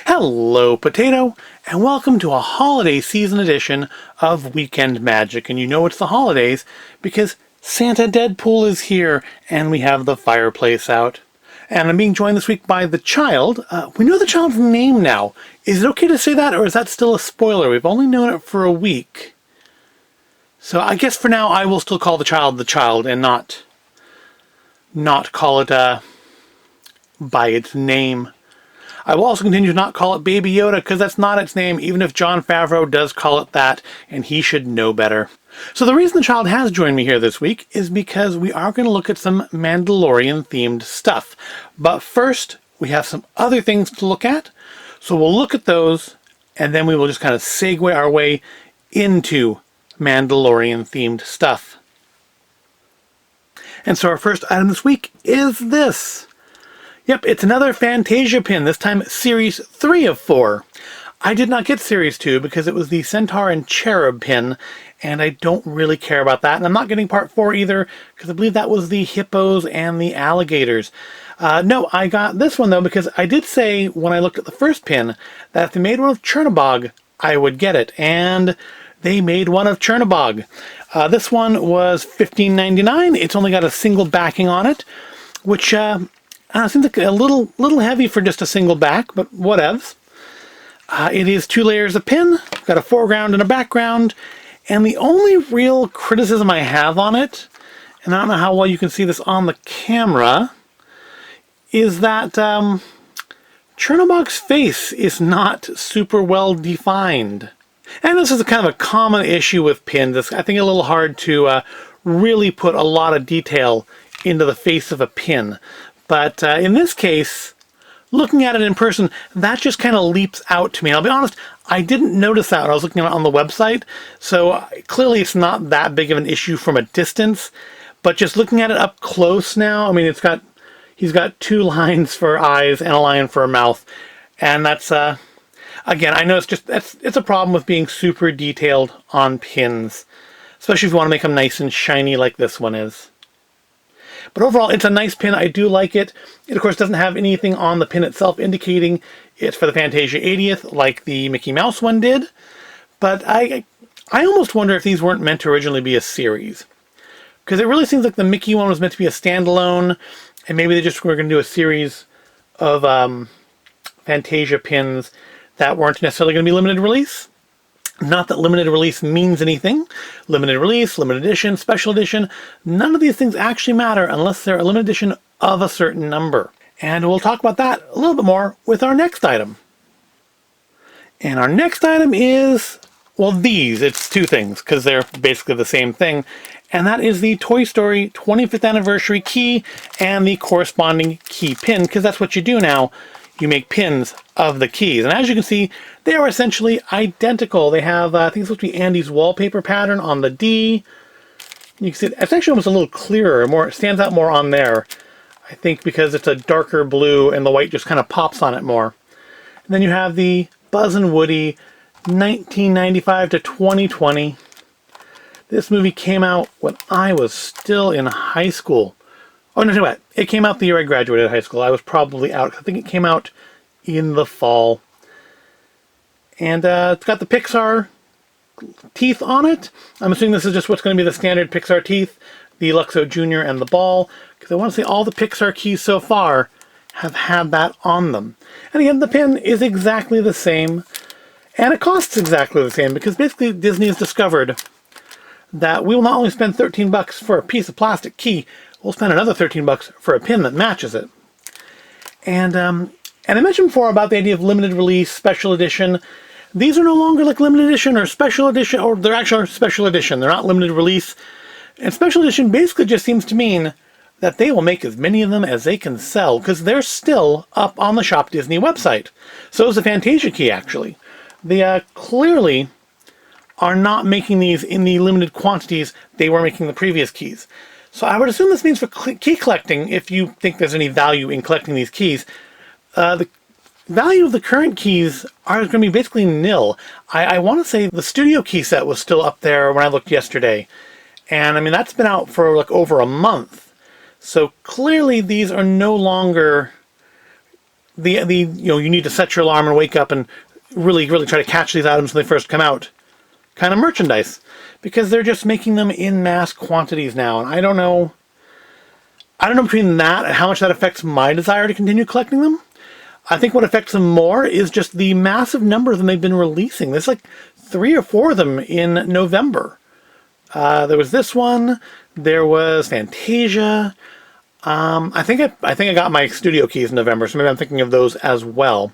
Hello, Potato, and welcome to a holiday season edition of Weekend Magic. And you know it's the holidays because Santa Deadpool is here and we have the fireplace out. And I'm being joined this week by the child. We know the child's name now. Is it okay to say that, or is that still a spoiler? We've only known it for a week. So I guess for now I will still call the child and not call it by its name. I will also continue to not call it Baby Yoda because that's not its name, even if Jon Favreau does call it that, and he should know better. So the reason the child has joined me here this week is because we are going to look at some Mandalorian-themed stuff. But first, we have some other things to look at, so we'll look at those, and then we will just kind of segue our way into Mandalorian-themed stuff. And so our first item this week is this. Yep, it's another Fantasia pin, this time Series 3 of 4. I did not get Series 2 because it was the Centaur and Cherub pin, and I don't really care about that. And I'm not getting Part 4 either, because I believe that was the hippos and the alligators. No, I got this one, though, because I did say when I looked at the first pin that if they made one of Chernobog, I would get it. And they made one of Chernobog. This one was $15.99. It's only got a single backing on it, which seems like a little heavy for just a single back, but whatevs. It is 2 layers of pin, got a foreground and a background, and the only real criticism I have on it, and I don't know how well you can see this on the camera, is that Chernobog's face is not super well defined. And this is kind of a common issue with pins. It's, I think, a little hard to really put a lot of detail into the face of a pin. But in this case, looking at it in person, that just kind of leaps out to me. And I'll be honest, I didn't notice that when I was looking at it on the website. So clearly it's not that big of an issue from a distance. But just looking at it up close now, I mean, he's got 2 lines for eyes and a line for a mouth. And that's, again, I know it's a problem with being super detailed on pins. Especially if you want to make them nice and shiny like this one is. But overall, it's a nice pin. I do like it. It, of course, doesn't have anything on the pin itself indicating it's for the Fantasia 80th, like the Mickey Mouse one did. But I almost wonder if these weren't meant to originally be a series. Because it really seems like the Mickey one was meant to be a standalone, and maybe they just were going to do a series of Fantasia pins that weren't necessarily going to be limited release. Not that limited release means anything. Limited release, limited edition, special edition, none of these things actually matter unless they're a limited edition of a certain number. And we'll talk about that a little bit more with our next item. And our next item is, well, these. It's 2 things, because they're basically the same thing. And that is the Toy Story 25th Anniversary key and the corresponding key pin, because that's what you do now. You make pins of the keys. And as you can see, they are essentially identical. They have, I think it's supposed to be Andy's wallpaper pattern on the D. You can see it's actually almost a little clearer, it stands out more on there. I think because it's a darker blue and the white just kind of pops on it more. And then you have the Buzz and Woody 1995 to 2020. This movie came out when I was still in high school. Oh, no, what? It came out the year I graduated high school. I was probably out. I think it came out in the fall. And it's got the Pixar teeth on it. I'm assuming this is just what's going to be the standard Pixar teeth. The Luxo Jr. and the ball. Because I want to say all the Pixar keys so far have had that on them. And again, the pin is exactly the same. And it costs exactly the same. Because basically Disney has discovered that we will not only spend $13 for a piece of plastic key, we'll spend another $13 for a pin that matches it. And I mentioned before about the idea of limited release, special edition. These are no longer like limited edition or special edition, or they're actually special edition. They're not limited release. And special edition basically just seems to mean that they will make as many of them as they can sell, because they're still up on the Shop Disney website. So is the Fantasia key, actually. They clearly are not making these in the limited quantities they were making the previous keys. So I would assume this means for key collecting, if you think there's any value in collecting these keys, the value of the current keys are going to be basically nil. I want to say the studio key set was still up there when I looked yesterday. And I mean, that's been out for like over a month. So clearly these are no longer you need to set your alarm and wake up and really try to catch these items when they first come out kind of merchandise, because they're just making them in mass quantities now. And I don't know between that and how much that affects my desire to continue collecting them. I think what affects them more is just the massive number of them they've been releasing. There's like 3 or 4 of them in November. There was this one. There was Fantasia. I think I got my studio keys in November, so maybe I'm thinking of those as well.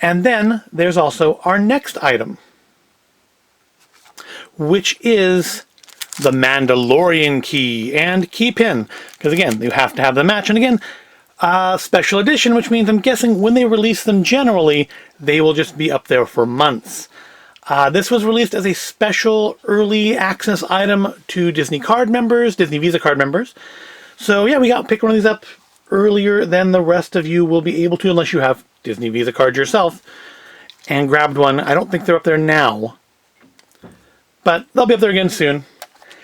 And then there's also our next item, which is the Mandalorian key and key pin. Because again, you have to have the match. And again, special edition, which means I'm guessing when they release them generally, they will just be up there for months. This was released as a special early access item to Disney card members, Disney Visa card members. So yeah, we picked one of these up earlier than the rest of you will be able to, unless you have Disney Visa cards yourself, and grabbed one. I don't think they're up there now, but they'll be up there again soon.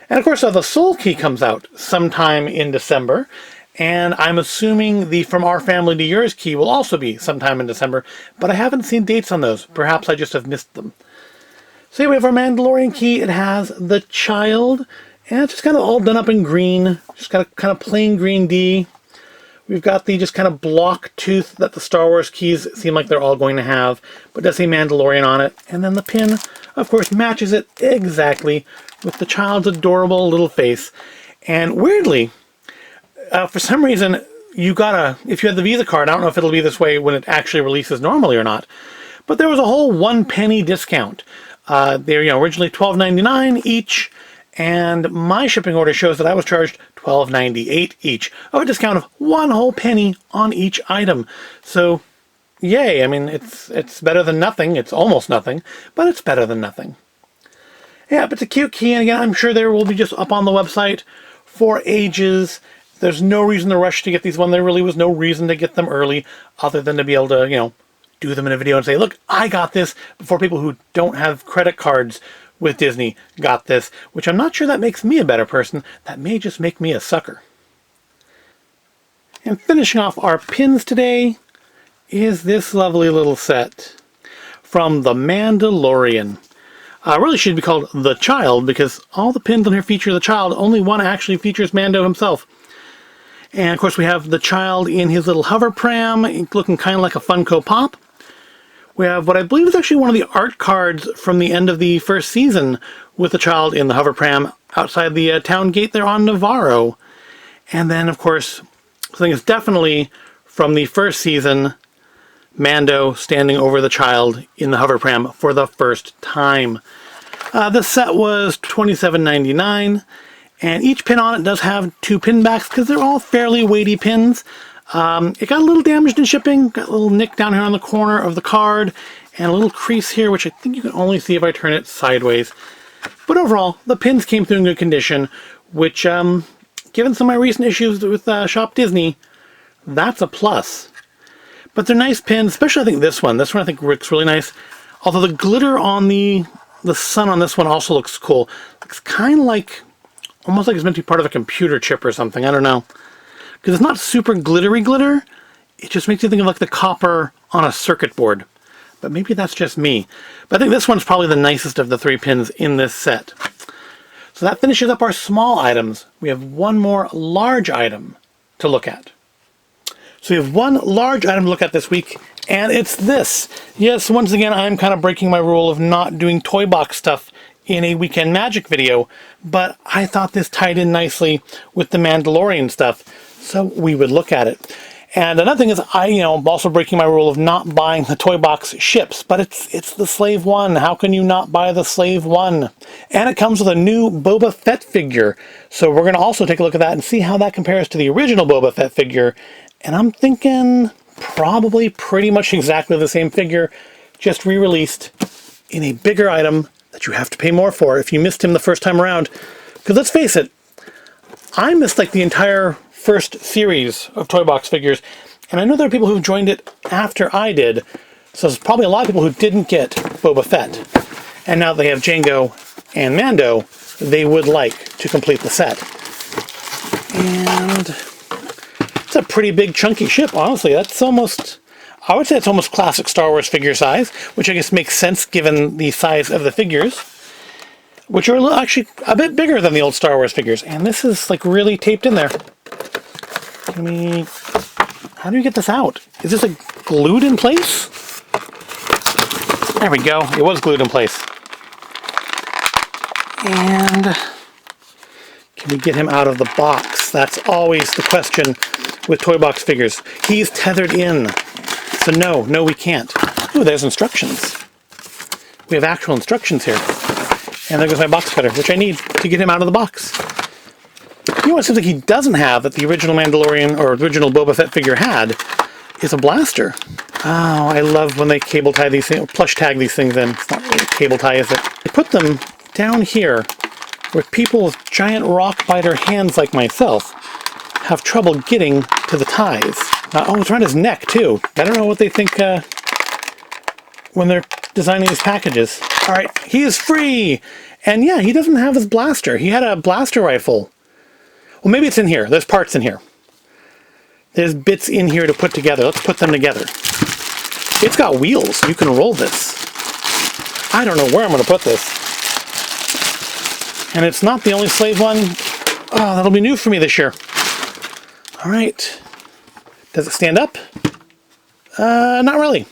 And of course, the Soul Key comes out sometime in December, and I'm assuming the From Our Family to Yours key will also be sometime in December, but I haven't seen dates on those. Perhaps I just have missed them. So here we have our Mandalorian key. It has the child, and it's just kind of all done up in green. Just got a kind of plain green D. We've got the just kind of block tooth that the Star Wars keys seem like they're all going to have, but it does say Mandalorian on it. And then the pin, of course, matches it exactly with the child's adorable little face. And weirdly, for some reason, if you had the Visa card, I don't know if it'll be this way when it actually releases normally or not, but there was a whole 1 penny discount. They're originally $12.99 each, and my shipping order shows that I was charged $12.98 each, of a discount of 1 whole penny on each item. So, yay! I mean, it's better than nothing. It's almost nothing, but it's better than nothing. Yeah, but it's a cute key, and again, I'm sure there will be just up on the website for ages. There's no reason to rush to get these one. There really was no reason to get them early, other than to be able to, do them in a video and say, look, I got this before people who don't have credit cards with Disney got this, which I'm not sure that makes me a better person. That may just make me a sucker. And finishing off our pins today is this lovely little set from The Mandalorian. Really should be called The Child, because all the pins on here feature the child. Only one actually features Mando himself. And of course we have the child in his little hover pram, looking kind of like a Funko Pop. We have what I believe is actually one of the art cards from the end of the first season, with the child in the hover pram outside the town gate there on Navarro. And then, of course, I think it's definitely from the first season, Mando standing over the child in the hover pram for the first time. This set was $27.99, and each pin on it does have 2 pin backs because they're all fairly weighty pins. It got a little damaged in shipping, got a little nick down here on the corner of the card, and a little crease here, which I think you can only see if I turn it sideways. But overall, the pins came through in good condition, which, given some of my recent issues with Shop Disney, that's a plus. But they're nice pins, especially I think this one. This one I think looks really nice. Although the glitter on the sun on this one also looks cool. Looks kind of like, almost like it's meant to be part of a computer chip or something. I don't know. Because it's not super glittery glitter. It just makes you think of like the copper on a circuit board. But maybe that's just me. But I think this one's probably the nicest of the 3 pins in this set. So that finishes up our small items. We have one more large item to look at. So we have one large item to look at this week, and it's this. Yes, once again, I'm kind of breaking my rule of not doing toy box stuff in a Weekend Magic video, but I thought this tied in nicely with the Mandalorian stuff, so we would look at it. And another thing is, I'm also breaking my rule of not buying the toy box ships, but it's the Slave One. How can you not buy the Slave One? And it comes with a new Boba Fett figure, so we're going to also take a look at that and see how that compares to the original Boba Fett figure. And I'm thinking probably pretty much exactly the same figure, just re-released in a bigger item that you have to pay more for if you missed him the first time around. Because let's face it, I missed like the entire first series of Toy Box figures, and I know there are people who've joined it after I did, so there's probably a lot of people who didn't get Boba Fett. And now that they have Jango and Mando, they would like to complete the set. And it's a pretty big chunky ship, honestly. That's almost, I would say it's almost classic Star Wars figure size, which I guess makes sense given the size of the figures, which are actually a bit bigger than the old Star Wars figures. And this is like really taped in there. How do you get this out? Is this like glued in place? There we go. It was glued in place. And can we get him out of the box? That's always the question with toy box figures. He's tethered in. So no, we can't. Ooh, there's instructions. We have actual instructions here. And there goes my box cutter, which I need to get him out of the box. You know what it seems like he doesn't have that the original Mandalorian or original Boba Fett figure had is a blaster. Oh, I love when they cable tie these things, plush tag these things in. It's not really cable tie, is it? They put them down here where people with giant rock biter hands like myself have trouble getting to the ties. Oh, it's around his neck too. I don't know what they think when they're designing these packages. All right, he is free. And yeah, he doesn't have his blaster. He had a blaster rifle. Well, maybe it's in here. There's parts in here. There's bits in here to put together. Let's put them together. It's got wheels. You can roll this. I don't know where I'm going to put this. And it's not the only slave one. Oh, that'll be new for me this year. All right. Does it stand up? Not really.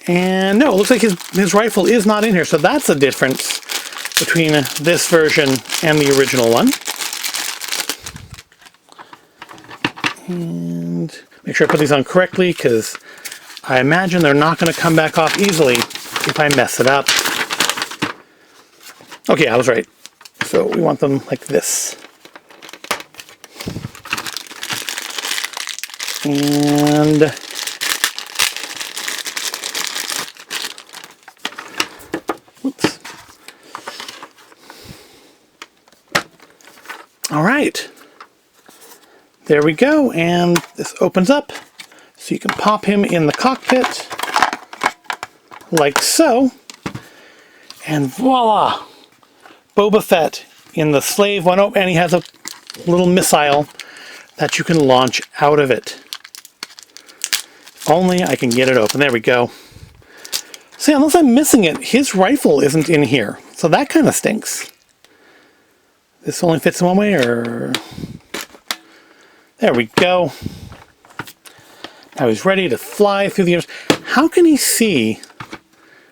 And no, it looks like his rifle is not in here. So that's a difference between this version and the original one. And make sure I put these on correctly, because I imagine they're not going to come back off easily if I mess it up. Okay, I was right. So we want them like this. And oops. All right. There we go, and this opens up, so you can pop him in the cockpit, like so, and voila! Boba Fett in the slave one. Oh, and he has a little missile that you can launch out of it. If only I can get it open. There we go. See, unless I'm missing it, his rifle isn't in here, so that kind of stinks. This only fits in one way, or... There we go. Now he's ready to fly through the air. How can he see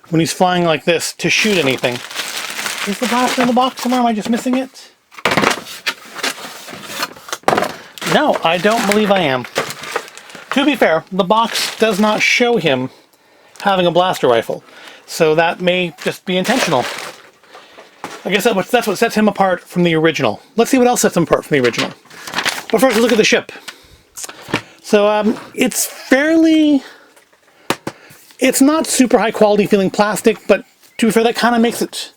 when he's flying like this to shoot anything? Is the blaster in the box somewhere? Am I just missing it? No, I don't believe I am. To be fair, the box does not show him having a blaster rifle. So that may just be intentional. I guess that's what sets him apart from the original. Let's see what else sets him apart from the original. But first, look at the ship. So it's fairly... It's not super high quality feeling plastic, but to be fair, that kind of makes it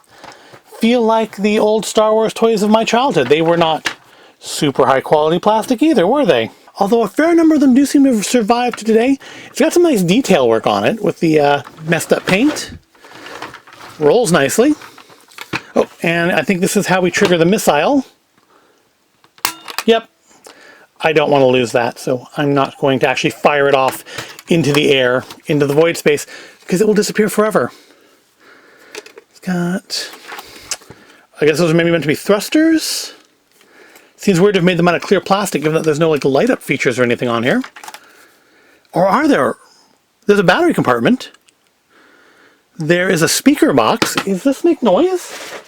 feel like the old Star Wars toys of my childhood. They were not super high quality plastic either, were they? Although a fair number of them do seem to have survived to today. It's got some nice detail work on it with the messed up paint. Rolls nicely. Oh, and I think this is how we trigger the missile. Yep. I don't want to lose that, so I'm not going to actually fire it off into the air, into the void space, because it will disappear forever. It's got... I guess those are maybe meant to be thrusters? Seems weird to have made them out of clear plastic, given that there's no like light-up features or anything on here. Or are there? There's a battery compartment. There is a speaker box. Does this make noise?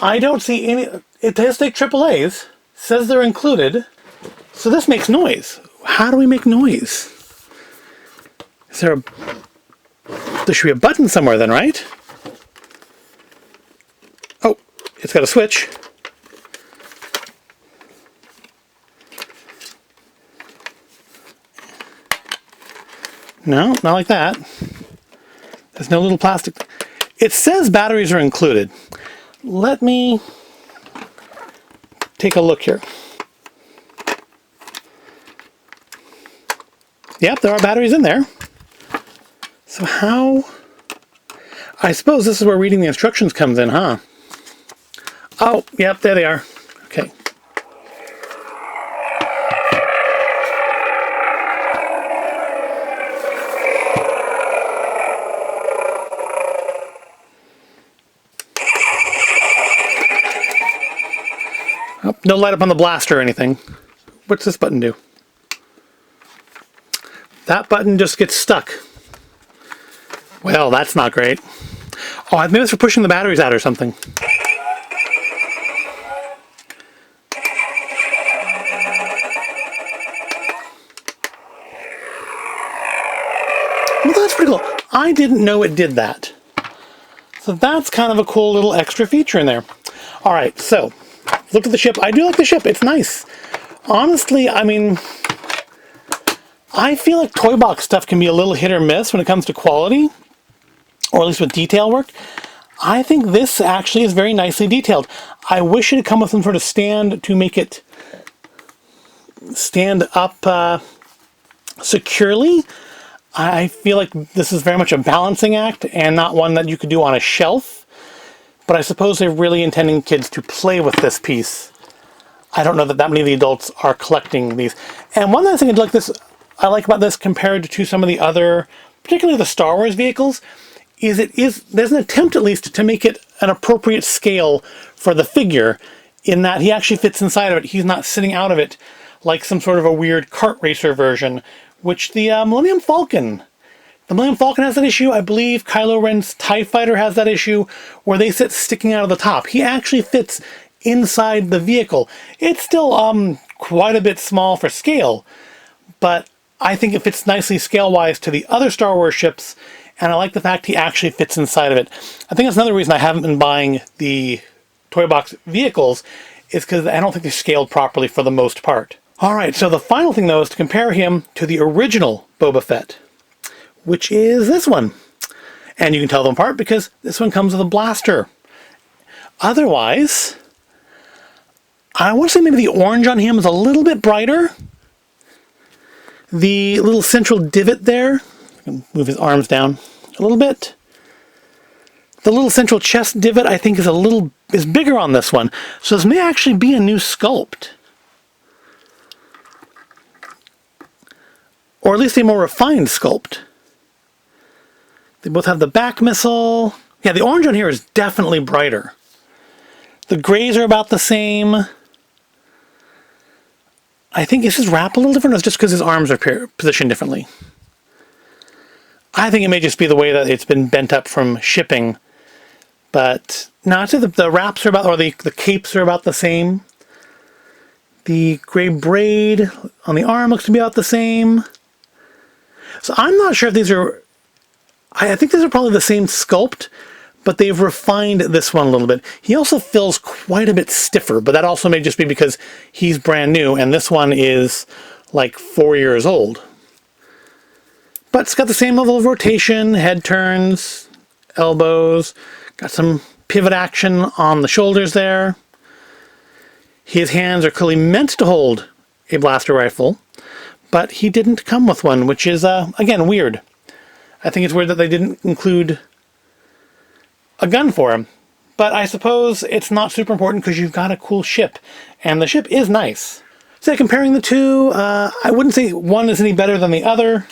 I don't see any... It does take AAAs. Says they're included. So this makes noise. How do we make noise? Is there a... There should be a button somewhere then, right? Oh, it's got a switch. No, not like that. There's no little plastic... It says batteries are included. Let me take a look here. Yep, there are batteries in there. So how... I suppose this is where reading the instructions comes in, huh? Oh, yep, there they are. Okay. Oh, no light up on the blaster or anything. What's this button do? That button just gets stuck. Well, that's not great. Oh, maybe it's for pushing the batteries out or something. Well, that's pretty cool. I didn't know it did that. So that's kind of a cool little extra feature in there. All right, so look at the ship. I do like the ship. It's nice. Honestly, I mean, I feel like toy box stuff can be a little hit or miss when it comes to quality, or at least with detail work. I think this actually is very nicely detailed. I wish it had come with some sort of stand to make it stand up securely. I feel like this is very much a balancing act and not one that you could do on a shelf. But I suppose they're really intending kids to play with this piece. I don't know that many of the adults are collecting these. And one other thing I like about this compared to some of the other, particularly the Star Wars vehicles, is there's an attempt at least to make it an appropriate scale for the figure, in that he actually fits inside of it. He's not sitting out of it like some sort of a weird kart racer version, which the Millennium Falcon has that issue. I believe Kylo Ren's TIE Fighter has that issue where they sit sticking out of the top. He actually fits inside the vehicle. It's still quite a bit small for scale, but I think it fits nicely scale-wise to the other Star Wars ships, and I like the fact he actually fits inside of it. I think that's another reason I haven't been buying the toy box vehicles, is because I don't think they're scaled properly for the most part. Alright, so the final thing though is to compare him to the original Boba Fett, which is this one. And you can tell them apart because this one comes with a blaster. Otherwise, I want to say maybe the orange on him is a little bit brighter. The little central divot there, I can move his arms down a little bit. The little central chest divot I think is bigger on this one. So this may actually be a new sculpt. Or at least a more refined sculpt. They both have the back missile. Yeah, the orange on here is definitely brighter. The grays are about the same. I think is his wrap a little different, or is it just because his arms are positioned differently? I think it may just be the way that it's been bent up from shipping. But no, I'd say the wraps are about, or the capes are about the same. The gray braid on the arm looks to be about the same. So I'm not sure if these are... I think these are probably the same sculpt, but they've refined this one a little bit. He also feels quite a bit stiffer, but that also may just be because he's brand new, and this one is like 4 years old. But it's got the same level of rotation, head turns, elbows, got some pivot action on the shoulders there. His hands are clearly meant to hold a blaster rifle, but he didn't come with one, which is, again, weird. I think it's weird that they didn't include a gun for him. But I suppose it's not super important because you've got a cool ship, and the ship is nice. So comparing the two, I wouldn't say one is any better than the other.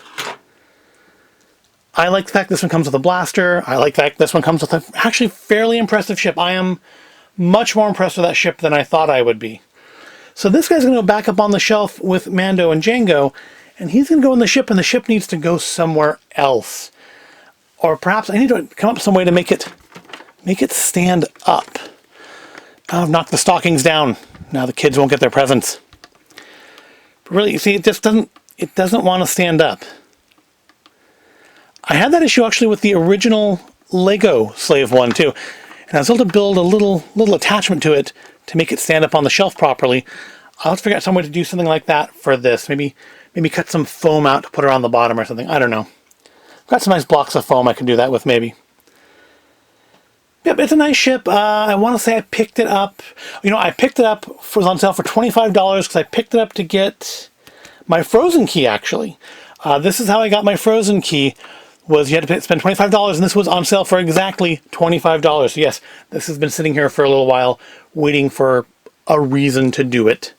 I like the fact this one comes with a blaster. I like the fact this one comes with an actually fairly impressive ship. I am much more impressed with that ship than I thought I would be. So this guy's going to go back up on the shelf with Mando and Jango, and he's going to go in the ship, and the ship needs to go somewhere else. Or perhaps I need to come up with some way to make it stand up. I've knocked the stockings down. Now the kids won't get their presents. But really, you see, it doesn't want to stand up. I had that issue actually with the original Lego Slave one too. And I was able to build a little attachment to it to make it stand up on the shelf properly. I'll have to figure out some way to do something like that for this. Maybe cut some foam out to put it on the bottom or something. I don't know. I've got some nice blocks of foam I can do that with maybe. Yep, it's a nice ship. I want to say I picked it up. I picked it up. It was on sale for $25 because I picked it up to get my Frozen key, actually. This is how I got my Frozen key. Was you had to spend $25, and this was on sale for exactly $25. So yes, this has been sitting here for a little while, waiting for a reason to do it.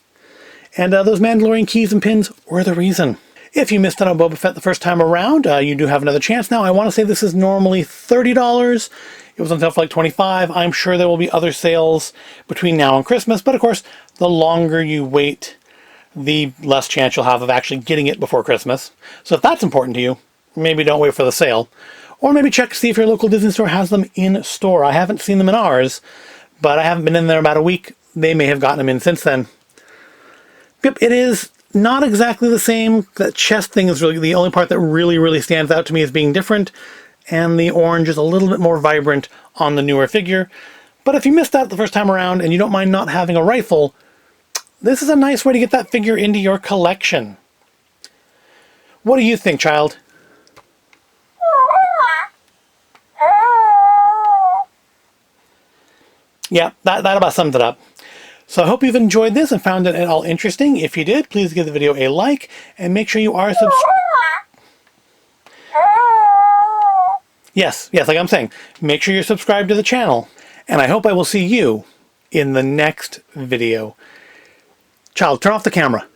And those Mandalorian keys and pins were the reason. If you missed out on Boba Fett the first time around, you do have another chance now. I want to say this is normally $30. It was on sale for like $25. I'm sure there will be other sales between now and Christmas, but of course, the longer you wait, the less chance you'll have of actually getting it before Christmas. So if that's important to you, maybe don't wait for the sale. Or maybe check to see if your local Disney store has them in store. I haven't seen them in ours, but I haven't been in there about a week. They may have gotten them in since then. Yep, it is not exactly the same. That chest thing is really the only part that really stands out to me as being different. And the orange is a little bit more vibrant on the newer figure. But if you missed out the first time around and you don't mind not having a rifle, this is a nice way to get that figure into your collection. What do you think, child? Yeah, that about sums it up. So I hope you've enjoyed this and found it at all interesting. If you did, please give the video a like and make sure you are subscribed. Yes, like I'm saying, make sure you're subscribed to the channel. And I hope I will see you in the next video. Child, turn off the camera.